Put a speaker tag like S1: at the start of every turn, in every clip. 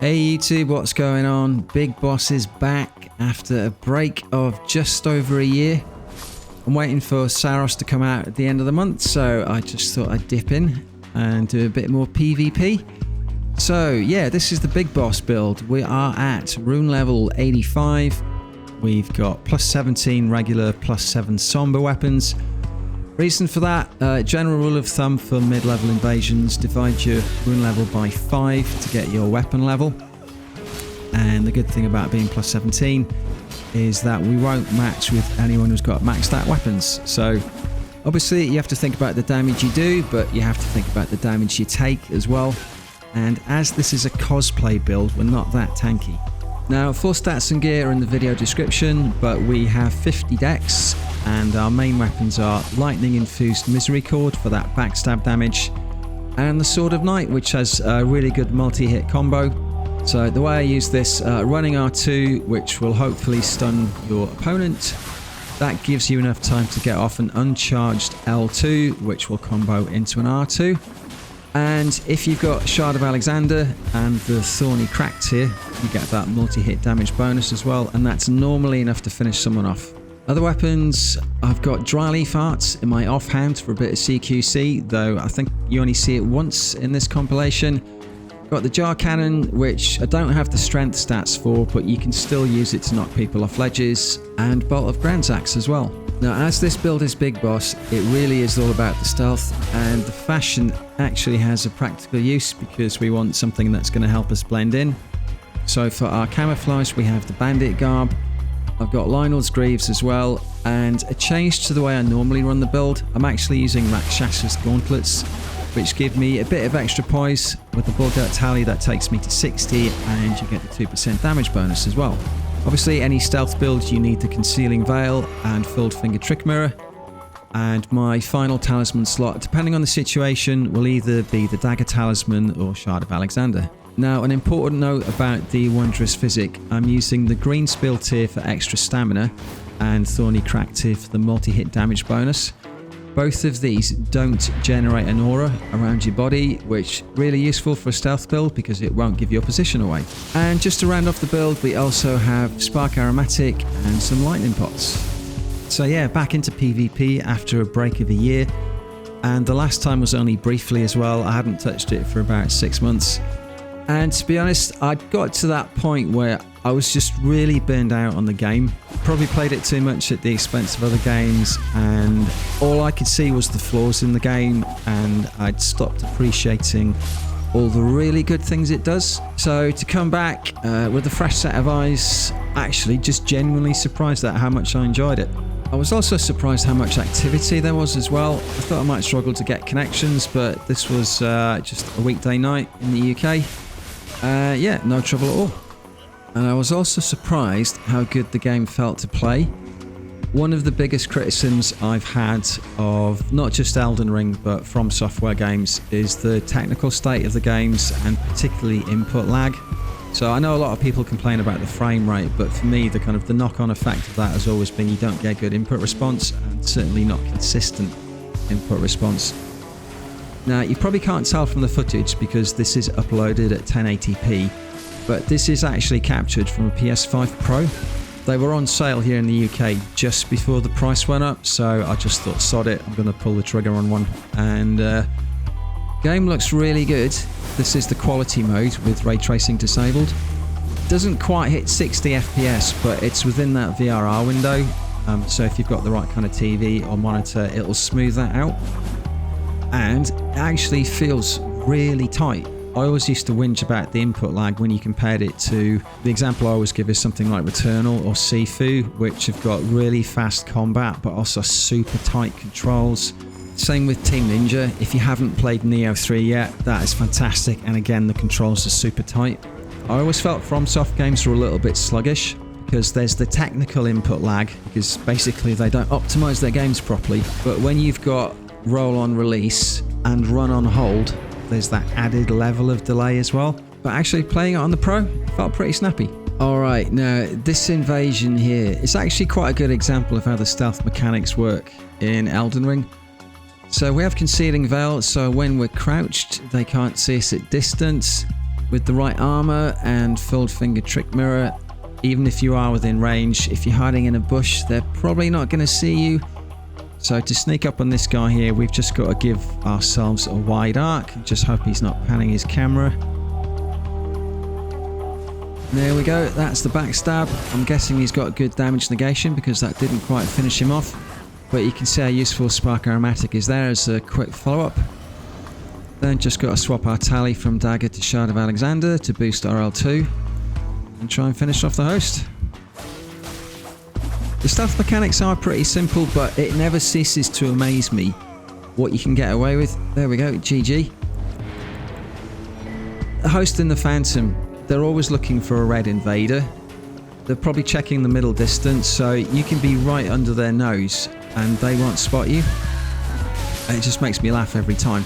S1: Hey YouTube, what's going on? Big Boss is back after a break of just over a year. I'm waiting for Saros to come out at the end of the month, so I just thought I'd dip in and do a bit more PvP. So yeah, this is the Big Boss build. We are at rune level 85. We've got plus 17 regular, plus 7 somber weapons. Reason for that, general rule of thumb for mid-level invasions, divide your rune level by 5 to get your weapon level. And the good thing about being plus 17 is that we won't match with anyone who's got maxed out weapons. So obviously you have to think about the damage you do, but you have to think about the damage you take as well. And as this is a cosplay build, we're not that tanky. Now, full stats and gear are in the video description, but we have 50 dex, and our main weapons are lightning infused Misericorde for that backstab damage, and the Sword of Night, which has a really good multi-hit combo. So the way I use this, running R2, which will hopefully stun your opponent. That gives you enough time to get off an uncharged L2, which will combo into an R2. And if you've got Shard of Alexander and the Thorny cracked here, you get that multi-hit damage bonus as well, and that's normally enough to finish someone off. Other weapons, I've got Dryleaf arts in my offhand for a bit of CQC, though I think you only see it once in this compilation. Got the jar cannon, which I don't have the strength stats for, but you can still use it to knock people off ledges, and Bolt of Granzax as well. Now, as this build is Big Boss, it really is all about the stealth, and the fashion actually has a practical use because we want something that's going to help us blend in. So for our camouflage, we have the bandit garb. I've got Lionel's greaves as well, and a change to the way I normally run the build. I'm actually using Rakshas's gauntlets, which give me a bit of extra poise. With the Bullgoat tally, that takes me to 60, and you get the 2% damage bonus as well. Obviously, any stealth build, you need the Concealing Veil and Furled Finger Trick Mirror. And my final talisman slot, depending on the situation, will either be the Dagger Talisman or Shard of Alexander. Now, an important note about the Wondrous Physic. I'm using the Greenspill tier for extra stamina and Thorny Crack tier for the multi-hit damage bonus. Both of these don't generate an aura around your body, which really useful for a stealth build because it won't give your position away. And just to round off the build, we also have Spark Aromatic and some lightning pots. So yeah, back into PvP after a break of a year, and the last time was only briefly as well. I hadn't touched it for about 6 months. And to be honest, I got to that point where I was just really burned out on the game. Probably played it too much at the expense of other games, and all I could see was the flaws in the game, and I'd stopped appreciating all the really good things it does. So to come back with a fresh set of eyes, actually just genuinely surprised at how much I enjoyed it. I was also surprised how much activity there was as well. I thought I might struggle to get connections, but this was just a weekday night in the UK. Yeah, no trouble at all. And I was also surprised how good the game felt to play. One of the biggest criticisms I've had of not just Elden Ring, but From Software games, is the technical state of the games, and particularly input lag. So I know a lot of people complain about the frame rate, but for me, the knock-on effect of that has always been you don't get good input response, and certainly not consistent input response. Now, you probably can't tell from the footage because this is uploaded at 1080p, but this is actually captured from a PS5 Pro. They were on sale here in the UK just before the price went up, so I just thought, sod it, I'm going to pull the trigger on one. And game looks really good. This is the quality mode with ray tracing disabled. Doesn't quite hit 60 FPS, but it's within that VRR window. So if you've got the right kind of TV or monitor, it'll smooth that out. And it actually feels really tight. I always used to whinge about the input lag when you compared it to, the example I always give is something like Returnal or Sifu, which have got really fast combat but also super tight controls. Same with Team Ninja. If you haven't played Neo 3 yet, that is fantastic, and again the controls are super tight. I always felt FromSoft games were a little bit sluggish because there's the technical input lag, because basically they don't optimize their games properly, but when you've got roll on release and run on hold, there's that added level of delay as well. But actually playing it on the Pro felt pretty snappy. Alright, now this invasion here is actually quite a good example of how the stealth mechanics work in Elden Ring. So we have Concealing Veil, so when we're crouched they can't see us at distance. with the right armor and filled finger trick mirror, even if you are within range, if you're hiding in a bush, they're probably not going to see you. So to sneak up on this guy here, we've just got to give ourselves a wide arc. Just hope he's not panning his camera. There we go, that's the backstab. I'm guessing he's got good damage negation because that didn't quite finish him off. But you can see how useful Spark Aromatic is there as a quick follow-up. Then just got to swap our tally from Dagger to Shard of Alexander to boost RL2. And try and finish off the host. The stealth mechanics are pretty simple, but it never ceases to amaze me what you can get away with. There we go, GG. The host and the Phantom, they're always looking for a red invader. They're probably checking the middle distance, so you can be right under their nose and they won't spot you. It just makes me laugh every time.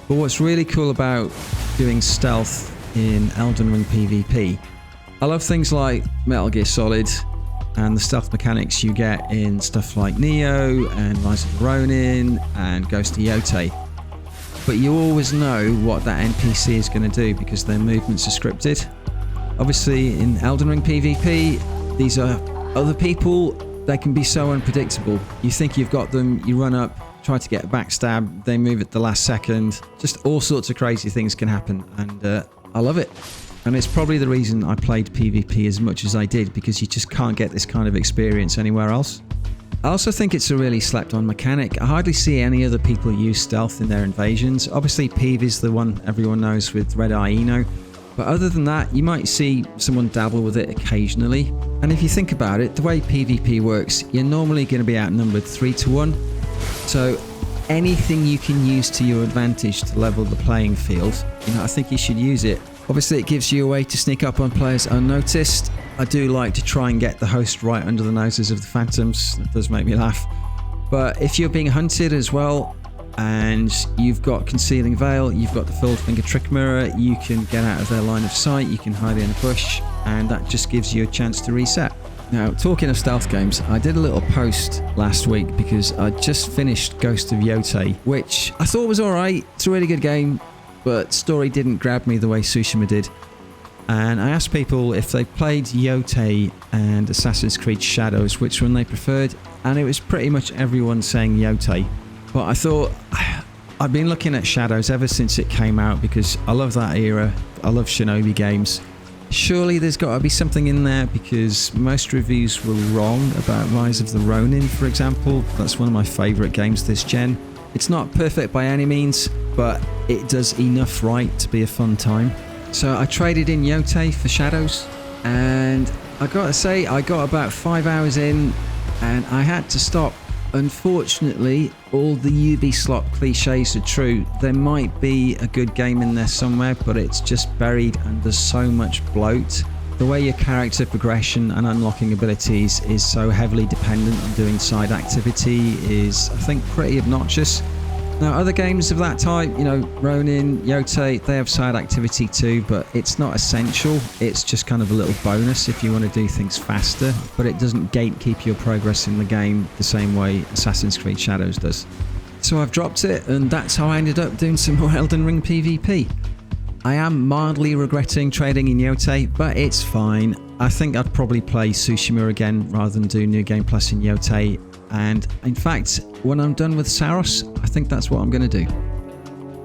S1: But what's really cool about doing stealth in Elden Ring PvP, I love things like Metal Gear Solid and the stealth mechanics you get in stuff like Neo and Rise of the Ronin and Ghost of Yotei. But you always know what that NPC is going to do because their movements are scripted. Obviously in Elden Ring PvP, these are other people, they can be so unpredictable. You think you've got them, you run up, try to get a backstab, they move at the last second. Just all sorts of crazy things can happen and I love it. And it's probably the reason I played PvP as much as I did, because you just can't get this kind of experience anywhere else. I also think it's a really slept on mechanic. I hardly see any other people use stealth in their invasions. Obviously Peeve is the one everyone knows with Red Eye Eno, but other than that you might see someone dabble with it occasionally. And if you think about it, the way PvP works, you're normally going to be outnumbered 3 to 1. So anything you can use to your advantage to level the playing field, I think you should use it. Obviously it gives you a way to sneak up on players unnoticed. I do like to try and get the host right under the noses of the phantoms. That does make me laugh. But if you're being hunted as well and you've got Concealing Veil, you've got the filled finger trick mirror, you can get out of their line of sight, you can hide in a bush, and that just gives you a chance to reset. Now, talking of stealth games, I did a little post last week because I just finished Ghost of Yotei, which I thought was alright. It's a really good game, but story didn't grab me the way Tsushima did. And I asked people if they played Yotei and Assassin's Creed Shadows, which one they preferred, and it was pretty much everyone saying Yotei. But I thought, I've been looking at Shadows ever since it came out because I love that era. I love Shinobi games. Surely there's got to be something in there because most reviews were wrong about Rise of the Ronin, for example. That's one of my favourite games this gen. It's not perfect by any means, but it does enough right to be a fun time. So I traded in Yotei for Shadows, and I gotta say, I got about 5 hours in and I had to stop. Unfortunately, all the Ubisoft cliches are true. There might be a good game in there somewhere, but it's just buried under so much bloat. The way your character progression and unlocking abilities is so heavily dependent on doing side activity is, I think, pretty obnoxious. Now, other games of that type, Ronin, Yotei, they have side activity too, but it's not essential. It's just kind of a little bonus if you want to do things faster, but it doesn't gatekeep your progress in the game the same way Assassin's Creed Shadows does. So I've dropped it, and that's how I ended up doing some more Elden Ring PvP. I am mildly regretting trading in Yotei, but it's fine. I think I'd probably play Tsushima again rather than do New Game Plus in Yotei. And in fact, when I'm done with Saros, I think that's what I'm going to do.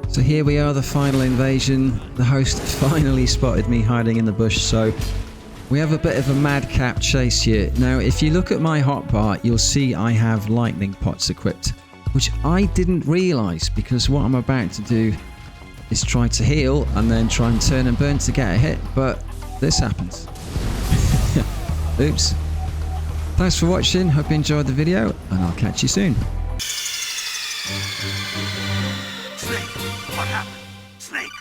S1: So here we are, the final invasion. The host finally spotted me hiding in the bush, so we have a bit of a madcap chase here. Now, if you look at my hotbar, you'll see I have lightning pots equipped, which I didn't realise because what I'm about to do is try to heal and then try and turn and burn to get a hit, but this happens. Oops. Thanks for watching, hope you enjoyed the video, and I'll catch you soon.
S2: Snake, what happened? Snake!